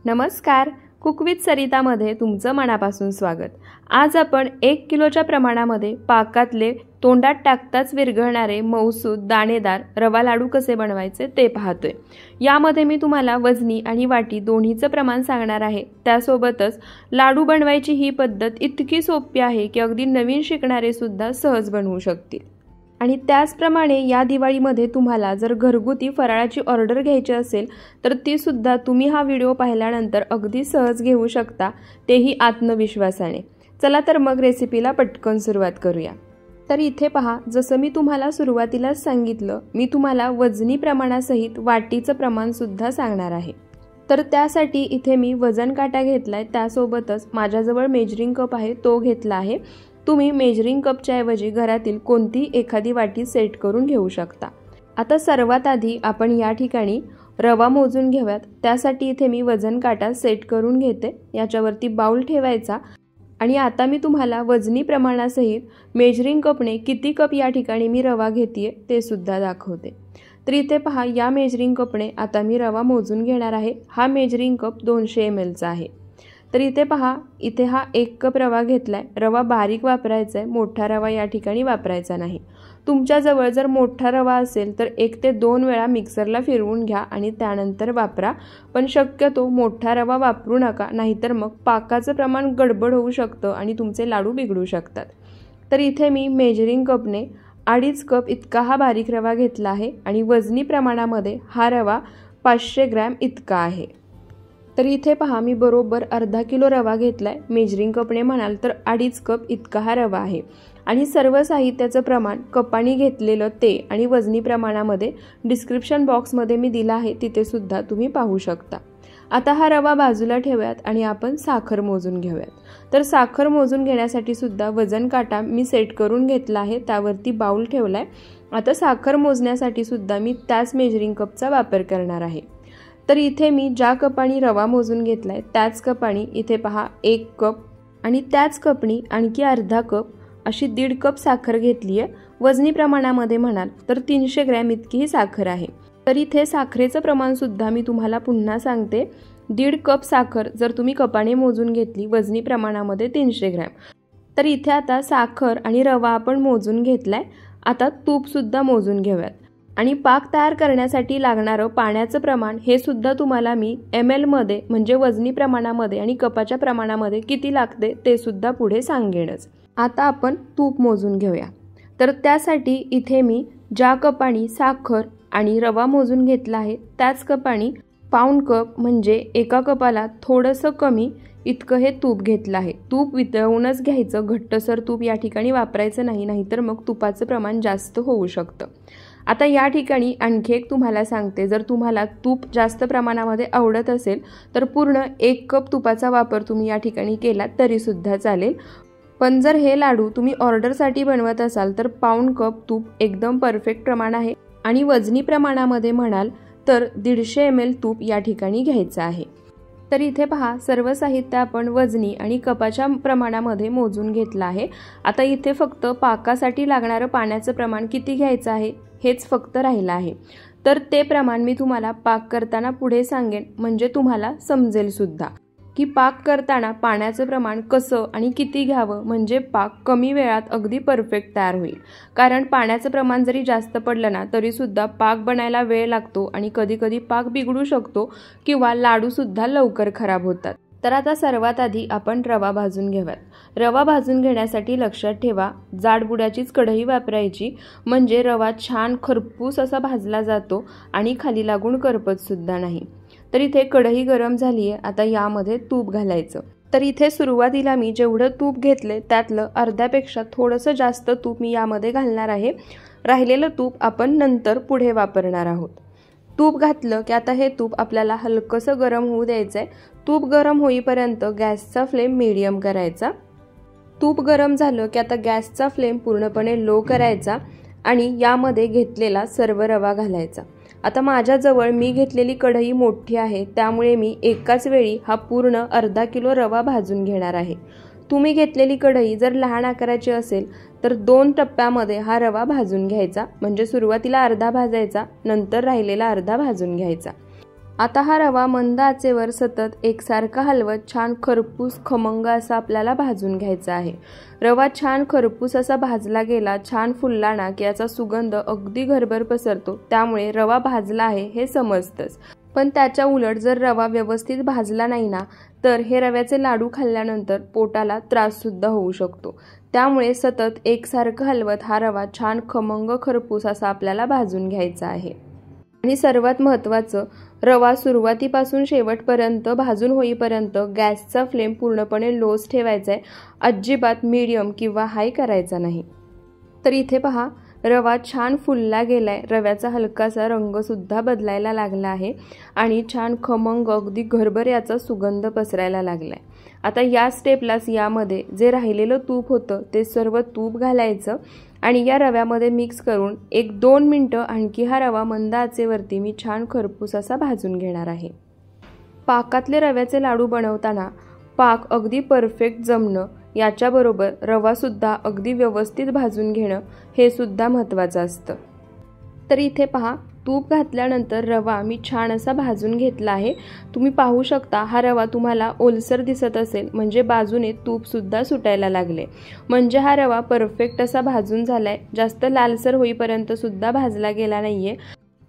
नमस्कार, cook with सरितामध्ये तुमचं मनापासून स्वागत। आज आपण 1 किलोच्या प्रमाणामध्ये पाकातले तोंडात टाकताच विरघळणारे मऊसूद दाणेदार रवा लाडू कसे बनवायचे ते पाहतोय। यामध्ये मी तुम्हाला वजनी आणि वाटी दोन्हीचं प्रमाण सांगणार आहे। त्यासोबतच लाडू बनवायची ही पद्धत इतकी सोपी आहे की अगदी नवीन शिकणारे सुद्धा सहज बनवू शकतील। आणि त्याचप्रमाणे या दिवाळीमध्ये तुम्हाला जर घरगुती फराळाची ऑर्डर घ्यायची असेल तर ती सुद्धा तुम्ही हा व्हिडिओ पाहिल्यानंतर अगदी सहज घेऊ शकता, तेही आत्मविश्वासाने। चला तर मग रेसिपीला पटकन सुरुवात करूया। तर इथे पहा, जसं मी तुम्हाला सुरुवातीलाच सांगितलं, मी तुम्हाला वजनी प्रमाणासहित वाटीचं प्रमाण सुद्धा सांगणार आहे। तर त्यासाठी इथे मी वजन काटा घेतलाय, त्यासोबतच माझ्याजवळ मेजरिंग कप आहे तो घेतला आहे। तुम्ही मेजरिंग कपच्या ऐवजी घरातील कोणती एखादी वाटी सेट करून घेऊ शकता। आता सर्वात आधी आपण या ठिकाणी रवा मोजून घेऊयात। त्यासाठी इथे मी वजन काटा सेट करून घेते, याच्यावरती बाउल ठेवायचा आणि आता मी तुम्हाला वजनी प्रमाणासहित मेजरिंग कपने किती कप या ठिकाणी मी रवा घेतेय ते सुद्धा दाखवते। तर इथे पहा, या मेजरिंग कपने आता मी रवा मोजून घेणार आहे। हा मेजरिंग कप 200 ml चा आहे। तर इथे पहा, इथे हा 1 कप रवा घेतलाय। रवा बारीक वापरायचा आहे, मोठा रवा या ठिकाणी वापरायचा नाही। तुमच्याजवळ जर मोठा रवा असेल तर 1 ते 2 वेळा मिक्सरला फिरवून घ्या आणि त्यानंतर वापरा, पण शक्यतो मोठा रवा वापरू नका, नाहीतर मग पाकाचं प्रमाण गडबड होऊ शकतं आणि तुमचे लाडू बिघडू शकतात। तर इथे मी मेजरिंग कपने 2.5 कप इतका हा बारीक रवा घेतला आहे आणि वजनी प्रमाणामध्ये हा रवा 500 ग्रॅम इतका आहे। तर इथे पहा, मी बरोबर अर्धा किलो रवा घेतलाय। मेजरिंग कपने म्हणाल तर 2.5 कप इतका हा रवा आहे आणि सर्व साहित्याचं प्रमाण कपाने घेतलेलं ते आणि वजनी प्रमाणामध्ये डिस्क्रिप्शन बॉक्समध्ये मी दिला आहे, तिथे सुद्धा तुम्ही पाहू शकता। आता हा रवा बाजूला ठेवूयात आणि आपण साखर मोजून घेऊयात। तर साखर मोजून घेण्यासाठी सुद्धा वजन काटा मी सेट करून घेतला आहे, त्यावरती बाउल ठेवलाय। आता साखर मोजण्यासाठी सुद्धा मी त्याच मेजरिंग कपचा वापर करणार आहे। तर इथे मी ज्या कपानी रवा मोजून घेतलाय त्याच कपानी इथे पहा 1 कप आणि त्याच कपनी आणखी अर्धा कप अशी 1.5 कप साखर घेतली आहे। वजनी प्रमाणामध्ये म्हणाल तर 300 ग्रॅम इतकी ही साखर आहे। तर इथे साखरेचं प्रमाण सुद्धा मी तुम्हाला पुन्हा सांगते, 1.5 कप साखर जर तुम्ही कपाने मोजून घेतली वजनी प्रमाणामध्ये 300 ग्रॅम। तर इथे आता साखर आणि रवा आपण मोजून घेतलाय। आता तूप सुद्धा मोजून घेऊयात आणि पाक तयार करण्यासाठी लागणारं पाण्याचं प्रमाण हे सुद्धा तुम्हाला मी ml मध्ये म्हणजे वजनी प्रमाणामध्ये आणि कपाच्या प्रमाणामध्ये किती लागते ते सुद्धा पुढे सांगेनच। आता आपण तूप मोजून घेऊया। तर त्यासाठी इथे मी ज्या कपानी साखर आणि रवा मोजून घेतला आहे त्याच कपानी पाऊण कप म्हणजे एका कपाला थोडंसं कमी इतकं हे तूप घेतलं आहे। तूप वितळवूनच घ्यायचं, घट्टसर तूप या ठिकाणी वापरायचं नाही, नाहीतर मग तुपाचं प्रमाण जास्त होऊ शकतं। आता या ठिकाणी आणखी एक तुम्हाला सांगते, जर तुम्हाला तूप जास्त प्रमाणामध्ये आवडत असेल तर पूर्ण 1 कप तुपाचा वापर तुम्ही या ठिकाणी केला तरी सुद्धा चालेल। पण जर हे लाडू तुम्ही ऑर्डरसाठी बनवत असाल तर पाऊण कप तूप एकदम परफेक्ट प्रमाण आहे आणि वजनी प्रमाणामध्ये म्हणाल तर 150 ml तूप या ठिकाणी घ्यायचं आहे। तर इथे पहा, सर्व साहित्य आपण वजनी आणि कपाच्या प्रमाणामध्ये मोजून घेतलं आहे। आता इथे फक्त पाकासाठी लागणारं पाण्याचं प्रमाण किती घ्यायचं आहे हेच फक्त राहिलं आहे। तर ते प्रमाण मी तुम्हाला पाक करताना पुढे सांगेन, म्हणजे तुम्हाला समजेल सुद्धा की पाक करताना पाण्याचं प्रमाण कसं आणि किती घ्यावं, म्हणजे पाक कमी वेळात अगदी परफेक्ट तयार होईल। कारण पाण्याचं प्रमाण जरी जास्त पडलं ना तरी सुद्धा पाक बनायला वेळ लागतो आणि कधी कधी पाक बिघडू शकतो किंवा लाडू सुद्धा लवकर खराब होतात। तर आता सर्वात आधी आपण रवा भाजून घेऊयात। रवा भाजून घेण्यासाठी लक्षात ठेवा, जाड बुडाचीच कढई वापरायची, म्हणजे रवा छान खरपूस असा भाजला जातो आणि खाली लागून करपत सुद्धा नाही। तर इथे कढई गरम झाली आहे, आता यामध्ये तूप घालायचं। तर इथे सुरुवातीला मी जेवढं तूप घेतले त्यातलं अर्ध्यापेक्षा थोडंसं जास्त तूप मी यामध्ये घालणार आहे। राहिलेलं तूप आपण नंतर पुढे वापरणार आहोत। तूप घातलं की आता हे तूप आपल्याला हलकंसं गरम होऊ द्यायचं आहे। तूप गरम होईपर्यंत गॅसचा फ्लेम मीडियम करायचा। तूप गरम झालं की आता गॅसचा फ्लेम पूर्णपणे लो करायचा आणि यामध्ये घेतलेला सर्व रवा घालायचा। आता माझ्याजवळ मी घेतलेली कढई मोठी आहे, त्यामुळे मी एकाच वेळी हा पूर्ण अर्धा किलो रवा भाजून घेणार आहे। तुम्ही घेतलेली कढई जर लहान आकाराची असेल तर 2 टप्प्यामध्ये हा रवा भाजून घ्यायचा, म्हणजे सुरुवातीला अर्धा भाजायचा, नंतर राहिलेला अर्धा भाजून घ्यायचा। आता हा रवा मंद आचेवर सतत एकसारखा हलवत छान खरपूस खमंग असा आपल्याला भाजून घ्यायचा आहे। रवा छान खरपूस असा भाजला गेला, छान फुलला ना की याचा सुगंध अगदी घरभर पसरतो, त्यामुळे रवा भाजला आहे हे समजतंच। पण त्याच्या उलट जर रवा व्यवस्थित भाजला नाही ना तर हे रव्याचे लाडू खाल्ल्यानंतर पोटाला त्रास सुद्धा होऊ शकतो। त्यामुळे सतत एकसारखं हलवत हा रवा छान खमंग खरपूस असा आपल्याला भाजून घ्यायचा आहे। आणि सर्वात महत्त्वाचं, रवा सुरुवातीपासून शेवटपर्यंत भाजून होईपर्यंत गॅसचा फ्लेम पूर्णपणे लोच ठेवायचा आहे, अजिबात मीडियम किंवा हाय करायचा नाही। तर इथे पहा, रवा छान फुलला गेलाय, रव्याचा हलकासा रंग सुद्धा बदलायला लागला आहे आणि छान खमंग अगदी घरभर याचा सुगंध पसरायला लागलाय। आता या स्टेपलाच यामध्ये जे राहिलेलं तूप होतं ते सर्व तूप घालायचं आणि या रव्यामध्ये मिक्स करून 1-2 मिनिटं आणखी हा रवा मंद आचेवरती मी छान खरपूस असा भाजून घेणार आहे। पाकातले रव्याचे लाडू बनवताना पाक अगदी परफेक्ट जमणं, याच्याबरोबर रवा सुद्धा अगदी व्यवस्थित भाजून घेणं हे सुद्धा महत्त्वाचं असतं। तर इथे पहा, तूप घातल्यानंतर रवा मी छान असा भाजून घेतला आहे। तुम्ही पाहू शकता हा रवा तुम्हाला ओलसर दिसत असेल, म्हणजे बाजूने तूप सुद्धा सुटायला लागले, म्हणजे हा रवा परफेक्ट असा भाजून झालाय। जास्त लालसर होईपर्यंत सुद्धा भाजला गेला नाहीये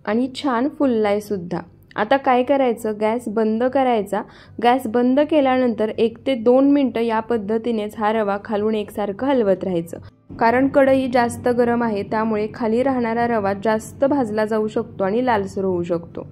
आणि छान फुललाय सुद्धा। आता काय करायचं, गॅस बंद करायचा। गॅस बंद केल्यानंतर 1 ते 2 मिनिटं या पद्धतीनेच हा रवा खालून एकसारखं हलवत राहायचं, कारण कढई जास्त गरम आहे, त्यामुळे खाली राहणारा रवा जास्त भाजला जाऊ शकतो आणि लालसर होऊ शकतो।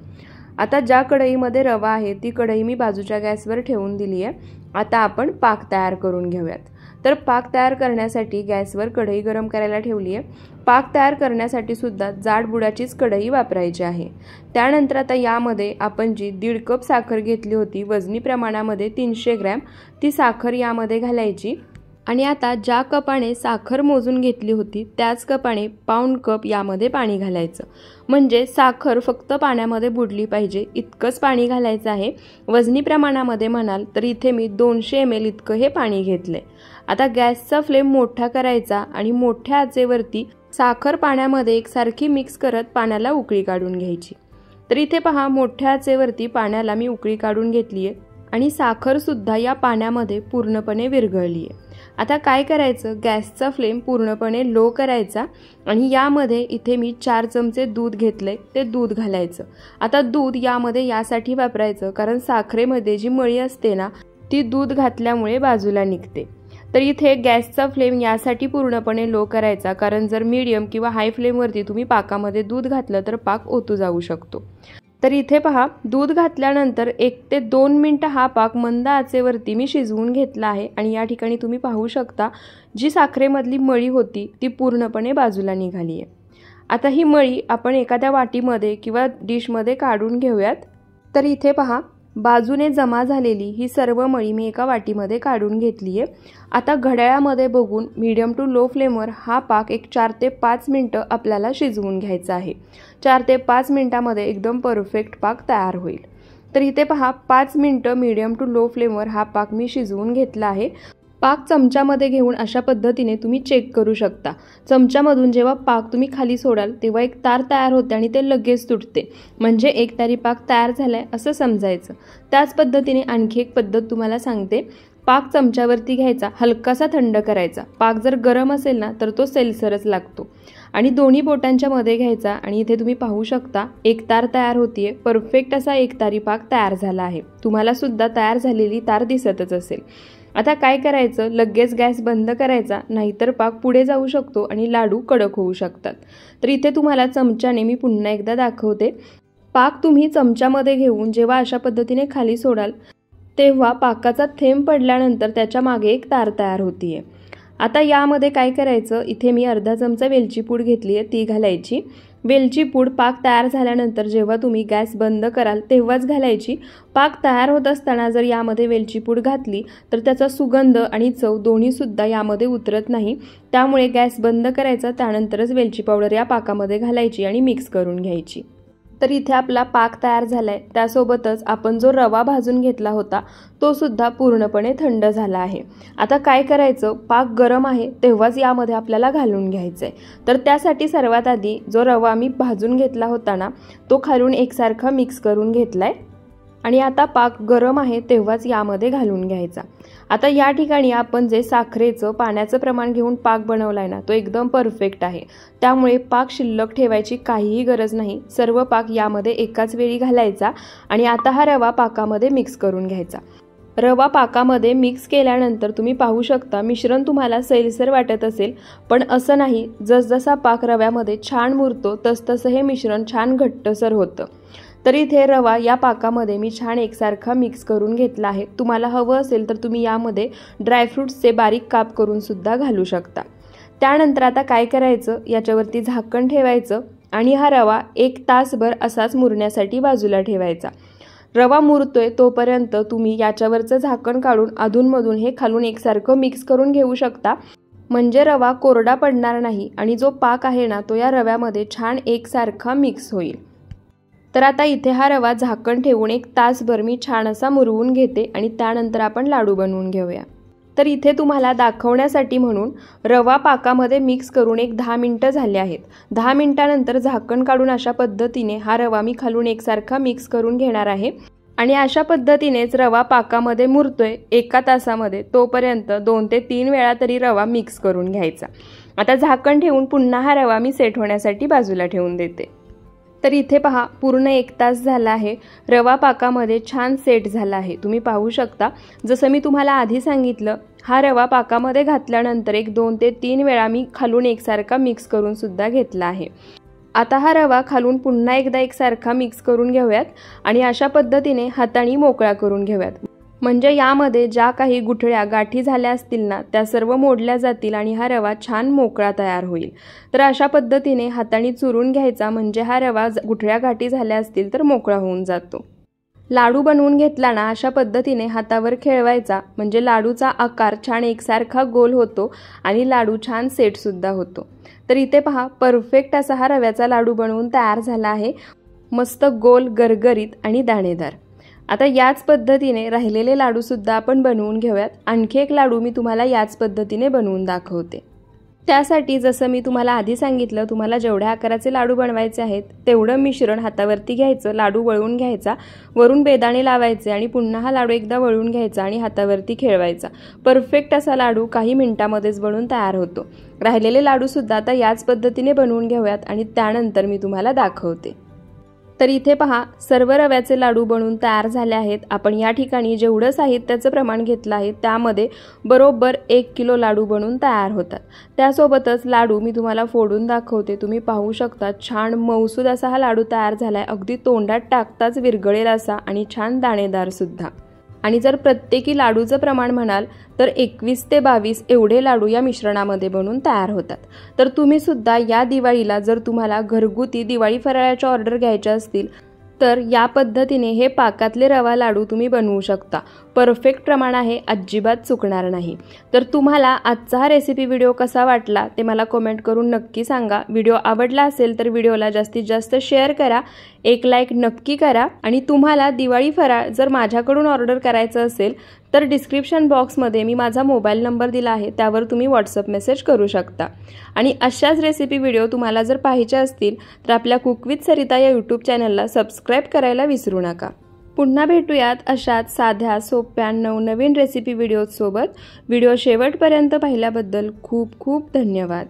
आता ज्या कढईमध्ये रवा आहे ती कढई मी बाजूच्या गॅसवर ठेवून दिली आहे। आता आपण पाक तयार करून घेऊयात। तर पाक तयार करण्यासाठी गॅसवर कढई गरम करायला ठेवली आहे। पाक तयार करण्यासाठी सुद्धा जाड बुडाचीच कढई वापरायची आहे। त्यानंतर आता यामध्ये आपण जी 1.5 कप साखर घेतली होती वजनी प्रमाणामध्ये 300 ग्रॅम, ती साखर यामध्ये घालायची आणि आता ज्या कपाने साखर मोजून घेतली होती त्याच कपाने पाऊण कप यामध्ये पाणी घालायचं, म्हणजे साखर फक्त पाण्यामध्ये बुडली पाहिजे इतकंच पाणी घालायचं आहे। वजनी प्रमाणामध्ये म्हणाल तर इथे मी 200 ml इतकं हे पाणी घेतलंय। आता गॅसचा फ्लेम मोठा करायचा आणि मोठ्या आचेवरती साखर पाण्यामध्ये एकसारखी मिक्स करत पाण्याला उकळी काढून घ्यायची। तर इथे पहा, मोठ्या आचेवरती पाण्याला मी उकळी काढून घेतली आहे आणि साखर सुद्धा या पाण्यामध्ये पूर्णपणे विरघळली आहे। आता काय करायचं, गॅसचा फ्लेम पूर्णपणे लो करायचा आणि यामध्ये इथे मी 4 चमचे दूध घेतले, ते दूध घालायचं। आता दूध यामध्ये यासाठी वापरायचं कारण साखरेमध्ये जी मळी असते ना ती दूध घातल्यामुळे बाजूला निघते। तर इथे गॅसचा फ्लेम यासाठी पूर्णपणे लो करायचा, कारण जर मीडियम किंवा हाय फ्लेमवरती तुम्ही पाकामध्ये दूध घातलं तर पाक ओतू जाऊ शकतो। तर इथे पहा, दूध घातल्यानंतर 1 ते 2 मिनिटं हा पाक मंद आचेवरती मी शिजवून घेतला आहे आणि या ठिकाणी तुम्ही पाहू शकता जी साखरेमधली मळी होती ती पूर्णपणे बाजूला निघाली आहे। आता ही मळी आपण एखाद्या वाटीमध्ये किंवा डिशमध्ये काढून घेऊयात। तर इथे पहा, बाजूने जमा झालेली ही सर्व मळी मी एका वाटीमध्ये काढून घेतली आहे। आता घड्याळामध्ये बघून मीडियम टू लो फ्लेमवर हा पाक 4 ते 5 मिनिटं आपल्याला शिजवून घ्यायचा आहे। 4 ते 5 मिनिटांमध्ये एकदम परफेक्ट पाक तयार होईल। तर इथे पहा, 5 मिनिटं मीडियम टू लो फ्लेमवर हा पाक मी शिजवून घेतला आहे। पाक चमच्यामध्ये घेऊन अशा पद्धतीने तुम्ही चेक करू शकता। चमच्यामधून जेव्हा पाक तुम्ही खाली सोडाल तेव्हा एक तार तयार होते आणि ते लगेच तुटते, म्हणजे एक तारी पाक तयार झालाय असं समजायचं। त्याच पद्धतीने आणखी एक पद्धत तुम्हाला सांगते। पाक चमच्यावरती घ्यायचा, हलकासा थंड करायचा। पाक जर गरम असेल ना तर तो सेलसरच लागतो आणि दोन्ही बोटांच्या मध्ये घ्यायचा आणि इथे तुम्ही पाहू शकता एक तार तयार होतीये। परफेक्ट असा एक तारी पाक तयार झाला आहे। तुम्हाला सुद्धा तयार झालेली तार दिसतच असेल। आता काय करायचं, लगेच गॅस बंद करायचा, नाहीतर पाक पुढे जाऊ शकतो आणि लाडू कडक होऊ शकतात। तर इथे तुम्हाला चमच्याने मी पुन्हा एकदा दाखवते। पाक तुम्ही चमच्यामध्ये घेऊन जेव्हा अशा पद्धतीने खाली सोडाल तेव्हा पाकाचा थेंब पडल्यानंतर त्याच्या मागे एक तार तयार होतीये। आता यामध्ये काय करायचं, इथे मी अर्धा चमचा वेलची पूड घेतली आहे, ती घालायची। वेलची पूड पाक तयार झाल्यानंतर जेव्हा तुम्ही गॅस बंद कराल तेव्हाच घालायची। पाक तयार होत असताना जर यामध्ये वेलची पूड घातली तर त्याचा सुगंध आणि चव दोन्ही सुद्धा यामध्ये उतरत नाही, त्यामुळे गॅस बंद करायचा, त्यानंतरच वेलची पावडर या पाकामध्ये घालायची आणि मिक्स करून घ्यायची। तर इथे आपला पाक तयार झालाय। त्यासोबतच आपण जो रवा भाजून घेतला होता तो सुद्धा पूर्णपणे थंड झाला आहे। आता काय करायचं, पाक गरम आहे तेव्हाच यामध्ये आपल्याला घालून घ्यायचंय। तर त्यासाठी सर्वात आधी जो रवा मी भाजून घेतला होता ना तो खालून एकसारखा मिक्स करून घेतलाय। आणि आता पाक गरम आहे तेव्हाच यामध्ये घालून घ्यायचा। आता या ठिकाणी आपण जे साखरेचं पाण्याचं प्रमाण घेऊन पाक बनवलाय ना तो एकदम परफेक्ट आहे, त्यामुळे पाक शिल्लक ठेवायची काहीही गरज नाही। सर्व पाक यामध्ये एकाच वेळी घालायचा आणि आता हा रवा पाकामध्ये मिक्स करून घ्यायचा। रवा पाकामध्ये मिक्स केल्यानंतर तुम्ही पाहू शकता मिश्रण तुम्हाला सैलसर वाटत असेल, पण असं नाही। जसजसा पाक रव्यामध्ये छान मुरतो तसतसं हे मिश्रण छान घट्टसर होतं। तर इथे रवा या पाकामध्ये मी छान एकसारखा मिक्स करून घेतला आहे। तुम्हाला हवं असेल तर तुम्ही यामध्ये ड्रायफ्रूट्सचे बारीक काप करून सुद्धा घालू शकता। त्यानंतर आता काय करायचं, याच्यावरती झाकण ठेवायचं आणि हा रवा 1 तासभर असाच मुरण्यासाठी बाजूला ठेवायचा। रवा मुरतोय तोपर्यंत तुम्ही याच्यावरचं झाकण काढून अधूनमधून हे खालून एकसारखं मिक्स करून घेऊ शकता, म्हणजे रवा कोरडा पडणार नाही आणि जो पाक आहे ना तो या रव्यामध्ये छान एकसारखा मिक्स होईल। तर आता इथे हा रवा झाकण ठेवून 1 तासभर मी छान असा मुरवून घेते आणि त्यानंतर आपण लाडू बनवून घेऊया। तर इथे तुम्हाला दाखवण्यासाठी म्हणून रवा पाकामध्ये मिक्स करून 10 मिनिटं झाले आहेत। 10 मिनिटांनंतर झाकण काढून अशा पद्धतीने हा रवा मी खालून एकसारखा मिक्स करून घेणार आहे आणि अशा पद्धतीनेच रवा पाकामध्ये मुरतोय 1 तासामध्ये तोपर्यंत 2 ते 3 वेळा तरी रवा मिक्स करून घ्यायचा। आता झाकण ठेवून पुन्हा हा रवा मी सेट होण्यासाठी बाजूला ठेवून देते। तर इथे पहा पूर्ण 1 तास झाला आहे, रवा पाकामध्ये छान सेट झाला आहे। तुम्ही पाहू शकता जसं मी तुम्हाला आधी सांगितलं, हा रवा पाकामध्ये घातल्यानंतर 2 ते 3 वेळा मी खालून एकसारखा मिक्स करून सुद्धा घेतला आहे। आता हा रवा खालून पुन्हा एकदा एकसारखा मिक्स करून घेऊयात आणि अशा पद्धतीने हाताने मोकळा करून घेऊयात, म्हणजे यामध्ये ज्या काही गुठळ्या गाठी झाल्या असतील ना त्या सर्व मोडल्या जातील आणि हा रवा छान मोकळा तयार होईल। तर अशा पद्धतीने हाताने चुरून घ्यायचा, म्हणजे हा रवा गुठळ्या गाठी झाल्या असतील तर मोकळा होऊन जातो। लाडू बनवून घेतला ना अशा पद्धतीने हातावर खेळवायचा, म्हणजे लाडूचा आकार छान एकसारखा गोल होतो आणि लाडू छान सेट सुद्धा होतो। तर इथे पहा परफेक्ट असा हा रव्याचा लाडू बनवून तयार झाला आहे, मस्त गोल गरगरीत आणि दाणेदार। आता याच पद्धतीने राहिलेले लाडू सुद्धा आपण बनवून घेऊयात। आणखी एक लाडू मी तुम्हाला याच पद्धतीने बनवून दाखवते। त्यासाठी जसं मी तुम्हाला आधी सांगितलं, तुम्हाला जेवढ्या आकाराचे लाडू बनवायचे आहेत तेवढं मिश्रण हातावरती घ्यायचं, लाडू वळवून घ्यायचा, वरून बेदाणे लावायचे आणि पुन्हा हा लाडू एकदा वळवून घ्यायचा आणि हातावरती खेळवायचा। परफेक्ट असा लाडू काही मिनिटांमध्येच बनवून तयार होतो। राहिलेले लाडू सुद्धा आता याच पद्धतीने बनवून घेऊयात आणि त्यानंतर मी तुम्हाला दाखवते। तर इथे पहा सर्व रव्याचे लाडू बनवून तयार झाले आहेत। आपण या ठिकाणी जेवढं साहित्याचं प्रमाण घेतलं आहे त्यामध्ये बरोबर 1 किलो लाडू बनवून तयार होतात। त्यासोबतच लाडू मी तुम्हाला फोडून दाखवते। तुम्ही पाहू शकता छान मऊसूद असा हा लाडू तयार झालाय, अगदी तोंडात टाकताच विरघळेल असा आणि छान दाणेदार सुद्धा। आणि जर प्रत्येकी लाडूचं प्रमाण म्हणाल तर 21 ते 22 एवढे लाडू या मिश्रणामध्ये बनून तयार होतात। तर तुम्ही सुद्धा या दिवाळीला जर तुम्हाला घरगुती दिवाळी फराळाच्या ऑर्डर घ्यायच्या असतील तर या पद्धतीने हे पाकातले रवा लाडू तुम्ही बनवू शकता। परफेक्ट प्रमाण आहे, अजिबात चुकणार नाही। तर तुम्हाला आजचा हा रेसिपी व्हिडिओ कसा वाटला ते मला कमेंट करून नक्की सांगा। व्हिडिओ आवडला असेल तर व्हिडिओला जास्तीत जास्त शेअर करा, एक लाईक नक्की करा आणि तुम्हाला दिवाळी फराळ जर माझ्याकडून ऑर्डर करायचं असेल तर डिस्क्रिप्शन बॉक्समध्ये मी माझा मोबाईल नंबर दिला आहे, त्यावर तुम्ही व्हॉट्सअप मेसेज करू शकता। आणि अशाच रेसिपी व्हिडिओ तुम्हाला जर पाहिजे असतील तर आपल्या कुक विथ सरिता या यूट्यूब चॅनलला सबस्क्राईब करायला विसरू नका। पुन्हा भेटूयात अशाच साध्या सोप्या नवनवीन रेसिपी व्हिडिओसोबत। व्हिडिओ शेवटपर्यंत पाहिल्याबद्दल खूप खूप धन्यवाद।